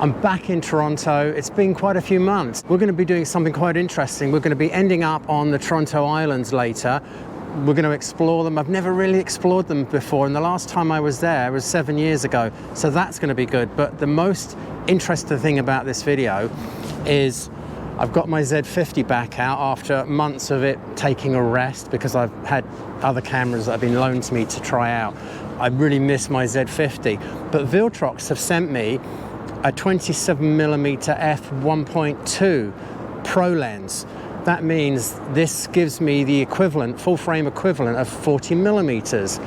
I'm back in Toronto. It's been quite a few months. We're going to be doing something quite interesting. We're going to be ending up on the Toronto Islands later. We're going to explore them. I've never really explored them before, and the last time I was there was 7 years ago, so that's going to be good. But the most interesting thing about this video is I've got my Z50 back out after months of it taking a rest because I've had other cameras that have been loaned to me to try out. I really miss my Z50, but Viltrox have sent me a 27mm f1.2 Pro lens. That means this gives me the equivalent, full frame equivalent of 40mm.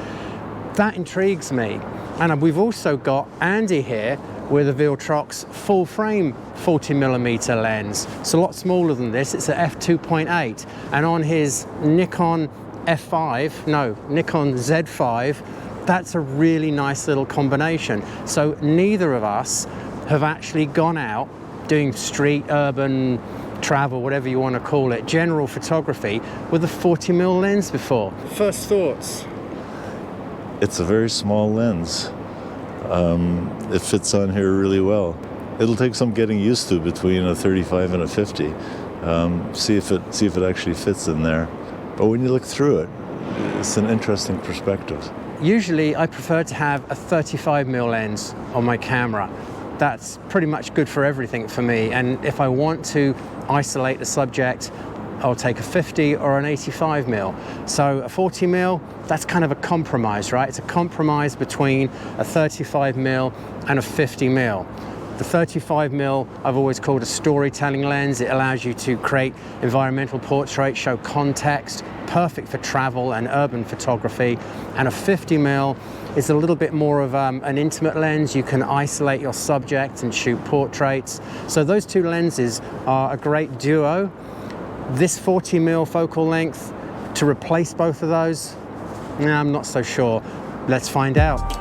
That intrigues me. And we've also got Andy here with a Viltrox full frame 40mm lens. It's a lot smaller than this. It's an f2.8, and on his Nikon Nikon Z5, that's a really nice little combination. So neither of us have actually gone out doing street, urban travel, whatever you want to call it, general photography with a 40mm lens before. First thoughts? It's a very small lens. It fits on here really well. It'll take some getting used to between a 35 and a 50. See if it actually fits in there. But when you look through it, it's an interesting perspective. Usually I prefer to have a 35mm lens on my camera. That's pretty much good for everything for me. And if I want to isolate the subject, I'll take a 50 or an 85mm. So a 40mm, that's kind of a compromise, right? It's a compromise between a 35mm and a 50mm. The 35mm I've always called a storytelling lens. It allows you to create environmental portraits, show context, perfect for travel and urban photography. And a 50mm is a little bit more of an intimate lens. You can isolate your subject and shoot portraits. So those two lenses are a great duo. This 40mm focal length to replace both of those? Nah, I'm not so sure. Let's find out.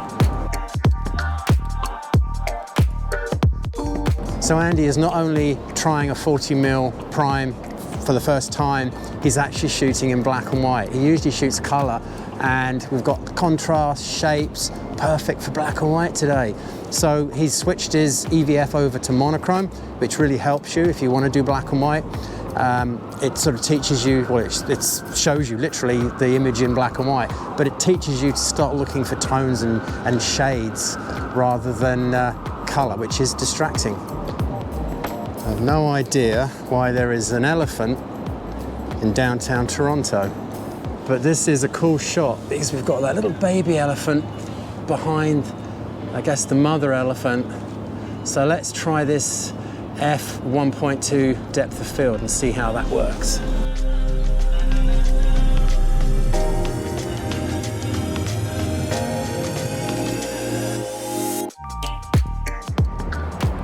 So Andy is not only trying a 40mm prime for the first time, he's actually shooting in black and white. He usually shoots color, and we've got contrast, shapes, perfect for black and white today. So he's switched his EVF over to monochrome, which really helps you if you want to do black and white. It sort of teaches you, well, it shows you literally the image in black and white, but it teaches you to start looking for tones and shades rather than color, which is distracting. I have no idea why there is an elephant in downtown Toronto, but this is a cool shot because we've got that little baby elephant behind, I guess, the mother elephant. So let's try this f1.2 depth of field and see how that works.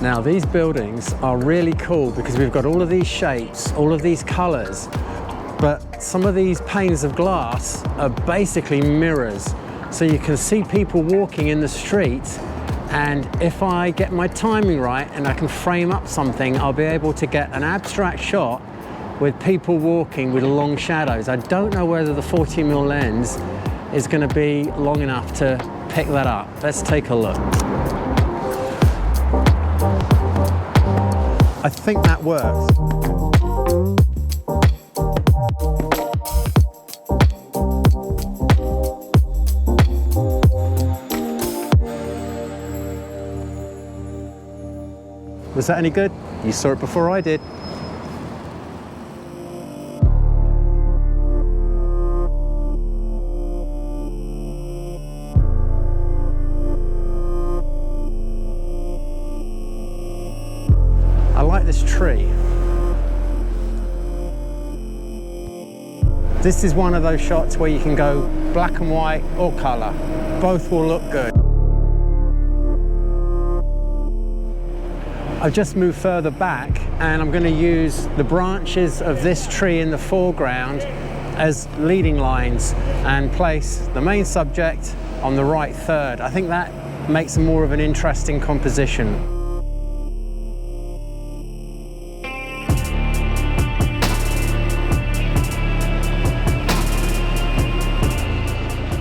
Now these buildings are really cool because we've got all of these shapes, all of these colors, but some of these panes of glass are basically mirrors. So you can see people walking in the street, and if I get my timing right and I can frame up something, I'll be able to get an abstract shot with people walking with long shadows. I don't know whether the 40mm lens is going to be long enough to pick that up. Let's take a look. I think that works. Was that any good? You saw it before I did. I like this tree. This is one of those shots where you can go black and white or color. Both will look good. I've just moved further back and I'm going to use the branches of this tree in the foreground as leading lines and place the main subject on the right third. I think that makes more of an interesting composition.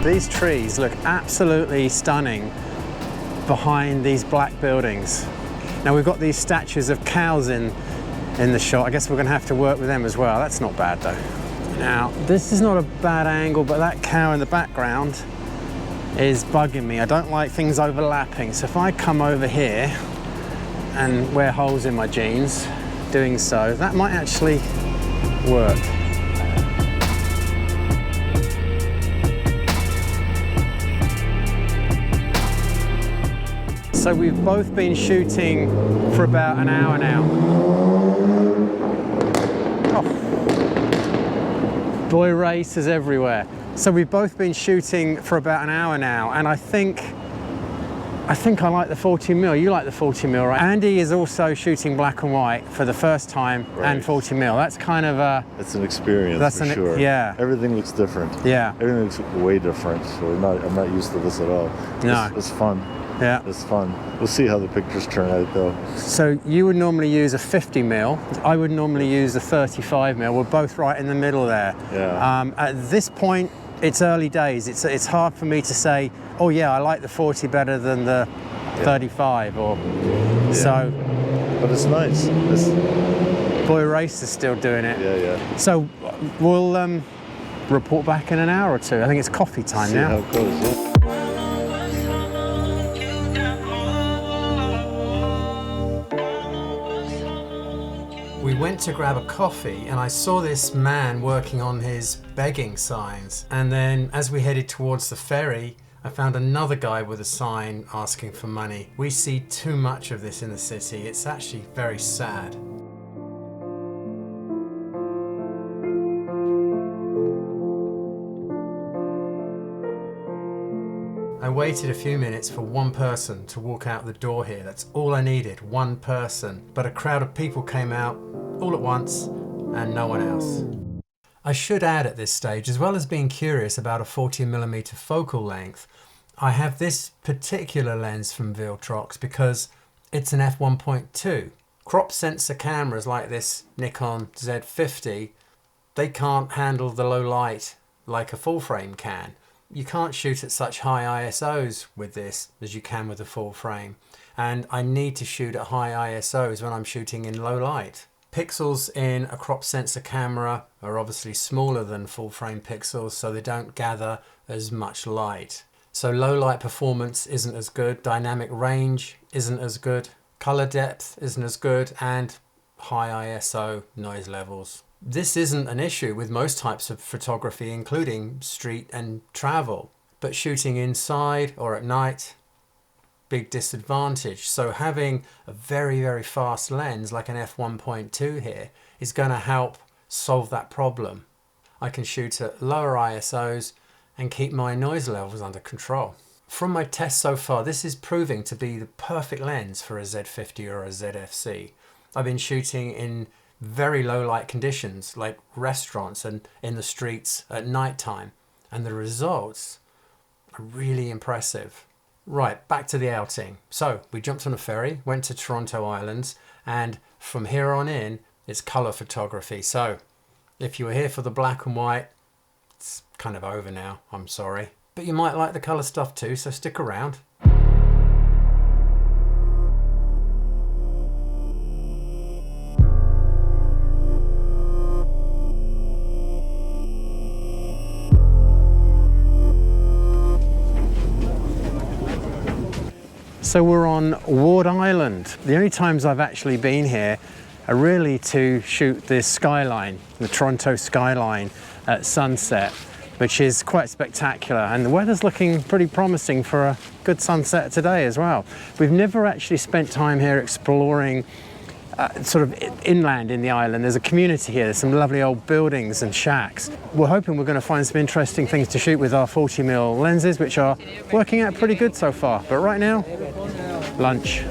These trees look absolutely stunning behind these black buildings. Now we've got these statues of cows in the shot. I guess we're going to have to work with them as well. That's not bad though. Now this is not a bad angle, but that cow in the background is bugging me. I don't like things overlapping. So if I come over here and wear holes in my jeans, doing so, that might actually work. So we've both been shooting for about an hour now. Oh. Boy racers everywhere. So we've both been shooting for about an hour now, and I think I like the 40mm. You like the 40mm, right? Andy is also shooting black and white for the first time, right. And 40mm. That's kind of a... It's an experience, for sure. Yeah. Everything looks different. Yeah. Everything looks way different. So I'm not used to this at all. No. It's fun. Yeah. It's fun. We'll see how the pictures turn out though. So you would normally use a 50mm. I would normally use a 35mm. We're both right in the middle there. Yeah. At this point, it's early days. It's hard for me to say, oh yeah, I like the 40 better than the 35 or so. But it's nice. Boy Race is still doing it. Yeah. So we'll report back in an hour or two. I think it's coffee time see now. How it goes, yeah. We went to grab a coffee and I saw this man working on his begging signs. And then as we headed towards the ferry, I found another guy with a sign asking for money. We see too much of this in the city. It's actually very sad. I waited a few minutes for one person to walk out the door here. That's all I needed, one person. But a crowd of people came out all at once and no one else. I should add at this stage, as well as being curious about a 40mm focal length, I have this particular lens from Viltrox because it's an f1.2. Crop sensor cameras like this Nikon Z50, they can't handle the low light like a full frame can. You can't shoot at such high ISOs with this as you can with a full frame. And I need to shoot at high ISOs when I'm shooting in low light. Pixels in a crop sensor camera are obviously smaller than full frame pixels, so they don't gather as much light. So low light performance isn't as good, dynamic range isn't as good, color depth isn't as good, and high ISO noise levels. This isn't an issue with most types of photography, including street and travel, but shooting inside or at night, big disadvantage. So having a very, very fast lens like an f1.2 here is going to help solve that problem. I can shoot at lower ISOs and keep my noise levels under control. From my tests so far, this is proving to be the perfect lens for a Z50 or a ZFC. I've been shooting in very low light conditions like restaurants and in the streets at night time, and the results are really impressive. Right, back to the outing. So we jumped on a ferry, went to Toronto Islands, and from here on in it's color photography. So if you were here for the black and white, it's kind of over now, I'm sorry, but you might like the color stuff too, so stick around. So we're on Ward Island. The only times I've actually been here are really to shoot this skyline, the Toronto skyline at sunset, which is quite spectacular. And the weather's looking pretty promising for a good sunset today as well. We've never actually spent time here exploring sort of inland in the island. There's a community here, there's some lovely old buildings and shacks. We're hoping we're going to find some interesting things to shoot with our 40mm lenses, which are working out pretty good so far. But right now, lunch.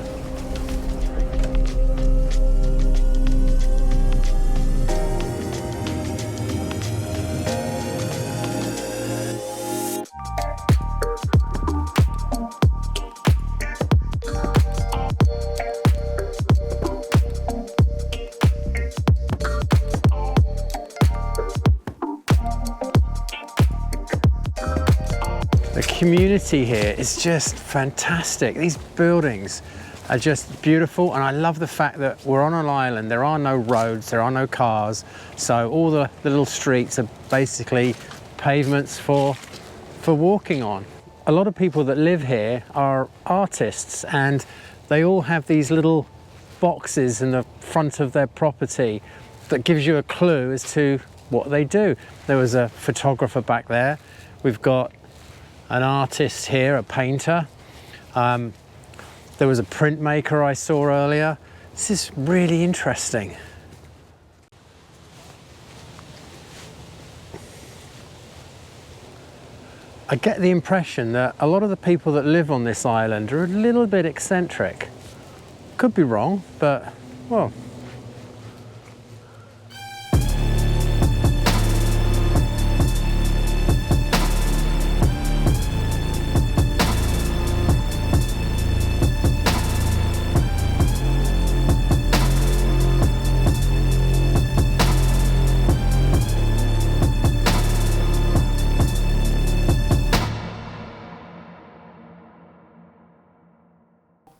The community here is just fantastic. These buildings, are just beautiful, and I love the fact that we're on an island. There are no roads, there are no cars, so all the little streets are basically pavements for walking on. A lot of people that live here are artists, and they all have these little boxes in the front of their property that gives you a clue as to what they do. There was a photographer back there. We've got an artist here, a painter. There was a printmaker I saw earlier. This is really interesting. I get the impression that a lot of the people that live on this island are a little bit eccentric. Could be wrong, but, well.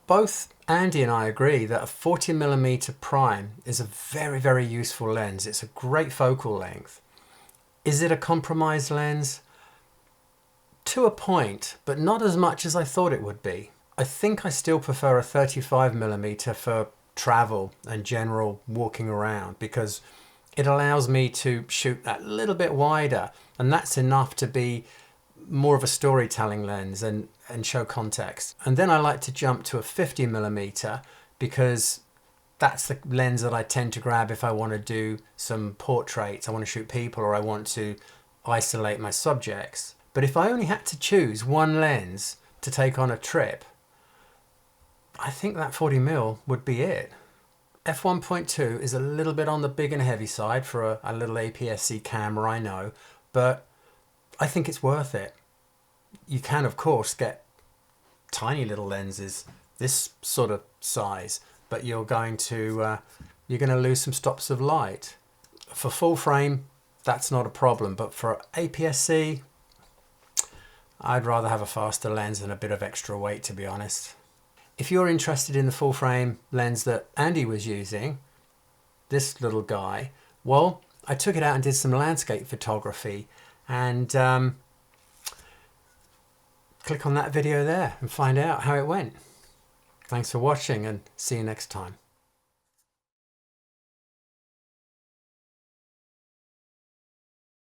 Both Andy and I agree that a 40mm prime is a very, very useful lens. It's a great focal length. Is it a compromised lens? To a point, but not as much as I thought it would be. I think I still prefer a 35mm for travel and general walking around, because it allows me to shoot that little bit wider, and that's enough to be more of a storytelling lens and show context. And then I like to jump to a 50mm because that's the lens that I tend to grab if I want to do some portraits, I want to shoot people, or I want to isolate my subjects. But if I only had to choose one lens to take on a trip, I think that 40mm would be it. f1.2 is a little bit on the big and heavy side for a little APS-C camera, I know, but I think it's worth it. You can, of course, get tiny little lenses this sort of size, but you're going to lose some stops of light. For full frame, that's not a problem, but for APS-C, I'd rather have a faster lens and a bit of extra weight, to be honest. If you're interested in the full frame lens that Andy was using, this little guy, well, I took it out and did some landscape photography, and click on that video there and find out how it went. Thanks for watching, and see you next time.